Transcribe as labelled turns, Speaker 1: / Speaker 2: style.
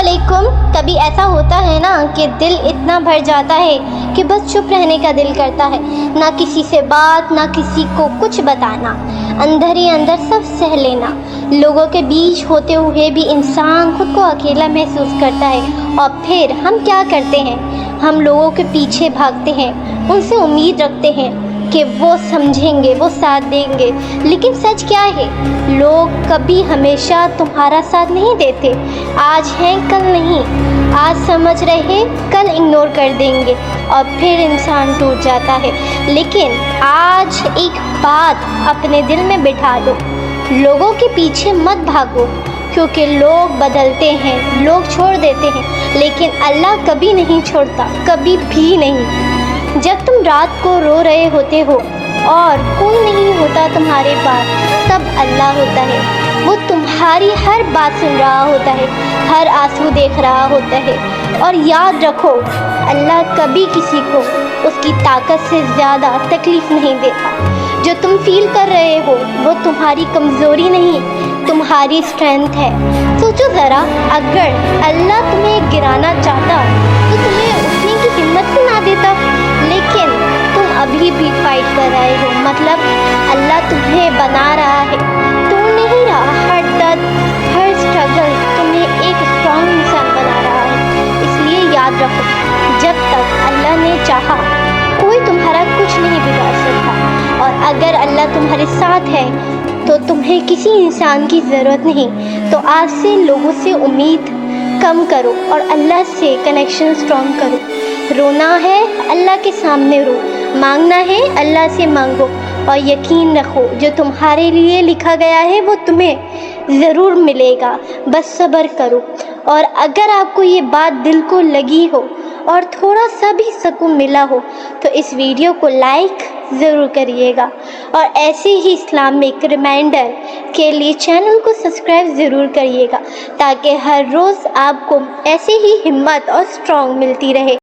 Speaker 1: अस्सलामुअलैकुम। कभी ऐसा होता है ना कि दिल इतना भर जाता है कि बस चुप रहने का दिल करता है, ना किसी से बात, ना किसी को कुछ बताना, अंदर ही अंदर सब सह लेना। लोगों के बीच होते हुए भी इंसान खुद को अकेला महसूस करता है। और फिर हम क्या करते हैं? हम लोगों के पीछे भागते हैं, उनसे उम्मीद रखते हैं कि वो समझेंगे, वो साथ देंगे। लेकिन सच क्या है? लोग कभी हमेशा तुम्हारा साथ नहीं देते। आज हैं कल नहीं, आज समझ रहे कल इग्नोर कर देंगे और फिर इंसान टूट जाता है। लेकिन आज एक बात अपने दिल में बिठा दो, लोगों के पीछे मत भागो, क्योंकि लोग बदलते हैं, लोग छोड़ देते हैं, लेकिन अल्लाह कभी नहीं छोड़ता, कभी भी नहीं। जब तुम रात को रो रहे होते हो और कोई नहीं होता तुम्हारे पास, तब अल्लाह होता है। वो तुम्हारी हर बात सुन रहा होता है, हर आंसू देख रहा होता है। और याद रखो, अल्लाह कभी किसी को उसकी ताकत से ज़्यादा तकलीफ़ नहीं देता। जो तुम फील कर रहे हो वो तुम्हारी कमज़ोरी नहीं, तुम्हारी स्ट्रेंथ है। सोचो ज़रा, अगर अल्लाह तुम्हें गिराना चाहता तो तुम्हें उठने की हिम्मत ही ना देता। लेकिन तुम अभी भी फाइट कर रहे हो, मतलब अल्लाह तुम्हें बना रहा है, तोड़ नहीं रहा। हर दर्द, हर स्ट्रगल तुम्हें एक स्ट्रॉन्ग इंसान बना रहा है। इसलिए याद रखो, जब तक अल्लाह ने चाहा कोई तुम्हारा कुछ नहीं बिगाड़ सकता। और अगर अल्लाह तुम्हारे साथ है तो तुम्हें किसी इंसान की ज़रूरत नहीं। तो आज से लोगों से उम्मीद कम करो और अल्लाह से कनेक्शन स्ट्रॉन्ग करो। रोना है अल्लाह के सामने रो, मांगना है अल्लाह से मांगो, और यकीन रखो जो तुम्हारे लिए लिखा गया है वो तुम्हें ज़रूर मिलेगा। बस सब्र करो। और अगर आपको ये बात दिल को लगी हो और थोड़ा सा भी सुकून मिला हो तो इस वीडियो को लाइक ज़रूर करिएगा। और ऐसे ही इस्लामिक रिमाइंडर के लिए चैनल को सब्सक्राइब ज़रूर करिएगा, ताकि हर रोज़ आपको ऐसे ही हिम्मत और स्ट्रॉन्ग मिलती रहे।